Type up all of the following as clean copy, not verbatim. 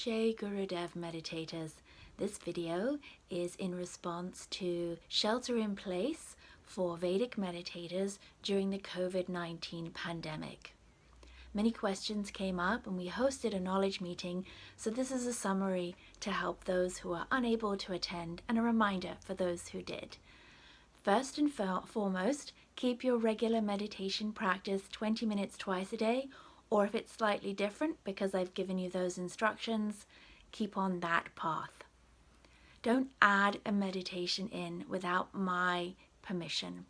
Jai Gurudev Meditators. This video is in response to shelter in place for Vedic meditators during the COVID-19 pandemic. Many questions came up and we hosted a knowledge meeting, so this is a summary to help those who are unable to attend and a reminder for those who did. First and foremost, keep your regular meditation practice 20 minutes twice a day, or if it's slightly different because I've given you those instructions, keep on that path. Don't add a meditation in without my permission.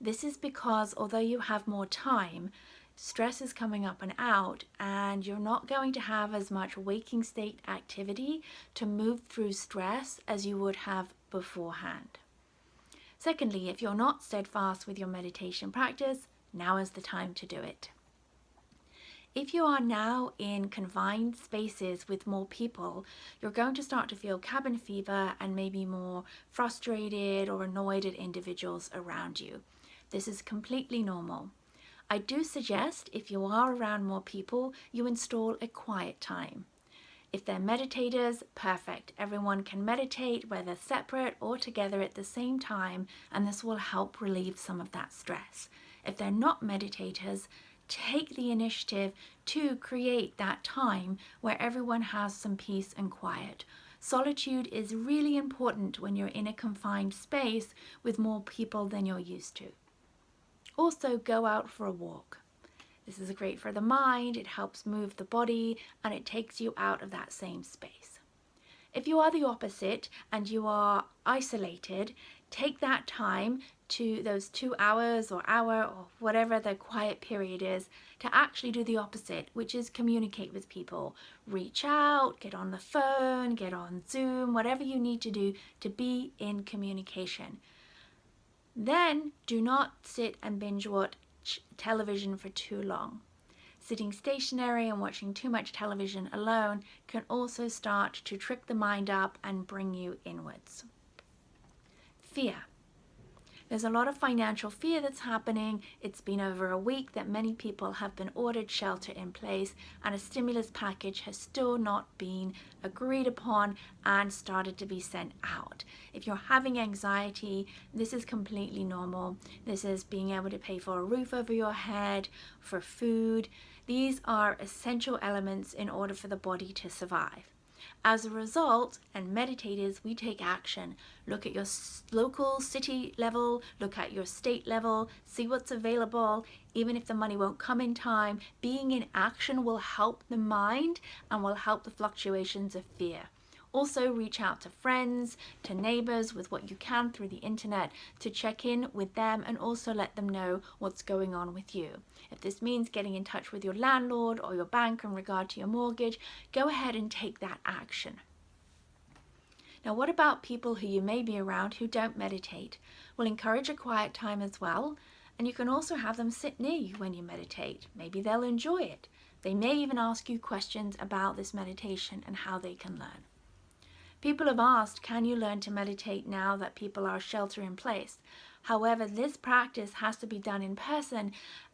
This is because although you have more time, stress is coming up and out and you're not going to have as much waking state activity to move through stress as you would have beforehand. Secondly, if you're not steadfast with your meditation practice, now is the time to do it. If you are now in confined spaces with more people, you're going to start to feel cabin fever and maybe more frustrated or annoyed at individuals around you. This is completely normal. I do suggest if you are around more people, you install a quiet time. If they're meditators, perfect. Everyone can meditate, whether separate or together at the same time, and this will help relieve some of that stress. If they're not meditators, take the initiative to create that time where everyone has some peace and quiet. Solitude is really important when you're in a confined space with more people than you're used to. Also, go out for a walk. This is great for the mind, it helps move the body, and it takes you out of that same space. If you are the opposite and you are isolated, take that time to those 2 hours or hour or whatever the quiet period is to actually do the opposite, which is communicate with people. Reach out, get on the phone, get on Zoom, whatever you need to do to be in communication. Then do not sit and binge watch television for too long. Sitting stationary and watching too much television alone can also start to trick the mind up and bring you inwards. Fear. There's a lot of financial fear that's happening. It's been over a week that many people have been ordered shelter in place and a stimulus package has still not been agreed upon and started to be sent out. If you're having anxiety, this is completely normal. This is being able to pay for a roof over your head, for food. These are essential elements in order for the body to survive. As a result, and meditators, we take action. Look at your local city level, look at your state level, see what's available. Even if the money won't come in time, being in action will help the mind and will help the fluctuations of fear. Also, reach out to friends, to neighbors with what you can through the internet to check in with them and also let them know what's going on with you. If this means getting in touch with your landlord or your bank in regard to your mortgage, go ahead and take that action. Now, what about people who you may be around who don't meditate? We'll encourage a quiet time as well, and you can also have them sit near you when you meditate. Maybe they'll enjoy it. They may even ask you questions about this meditation and how they can learn. People have asked, can you learn to meditate now that people are shelter in place? However, this practice has to be done in person,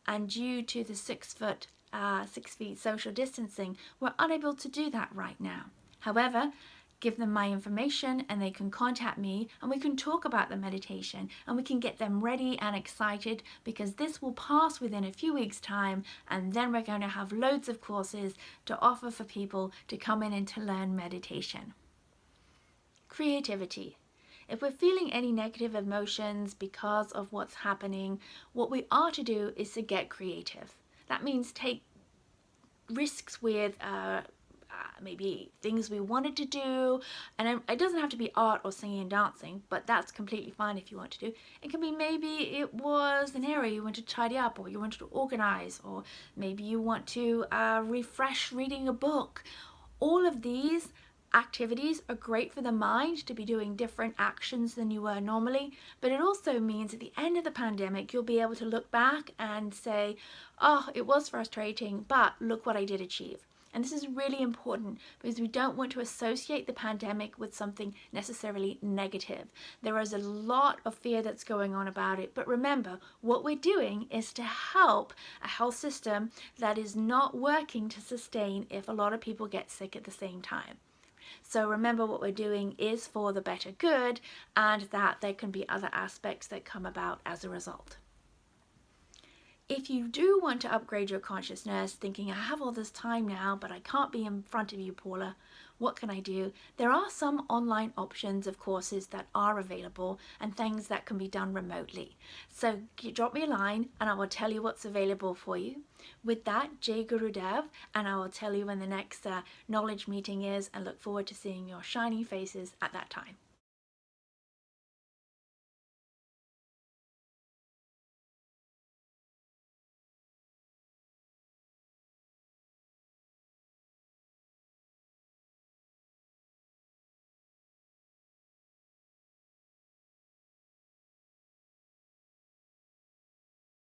and due to the 6 feet social distancing, we're unable to do that right now. However, give them my information and they can contact me and we can talk about the meditation and we can get them ready and excited, because this will pass within a few weeks' time and then we're going to have loads of courses to offer for people to come in and to learn meditation. Creativity. If we're feeling any negative emotions because of what's happening, what we are to do is to get creative. That means take risks with maybe things we wanted to do, and it doesn't have to be art or singing and dancing, but that's completely fine if you want to do. It can be maybe it was an area you want to tidy up, or you wanted to organize, or maybe you want to refresh reading a book. All of these activities are great for the mind to be doing different actions than you were normally, but it also means at the end of the pandemic you'll be able to look back and say, oh, it was frustrating, but look what I did achieve. And this is really important because we don't want to associate the pandemic with something necessarily negative. There is a lot of fear that's going on about it, but remember, what we're doing is to help a health system that is not working to sustain if a lot of people get sick at the same time. So remember, what we're doing is for the better good, and that there can be other aspects that come about as a result. If you do want to upgrade your consciousness, thinking, I have all this time now, but I can't be in front of you, Paula, what can I do? There are some online options of courses that are available and things that can be done remotely. So drop me a line and I will tell you what's available for you. With that, Jai Gurudev, and I will tell you when the next knowledge meeting is, and look forward to seeing your shining faces at that time.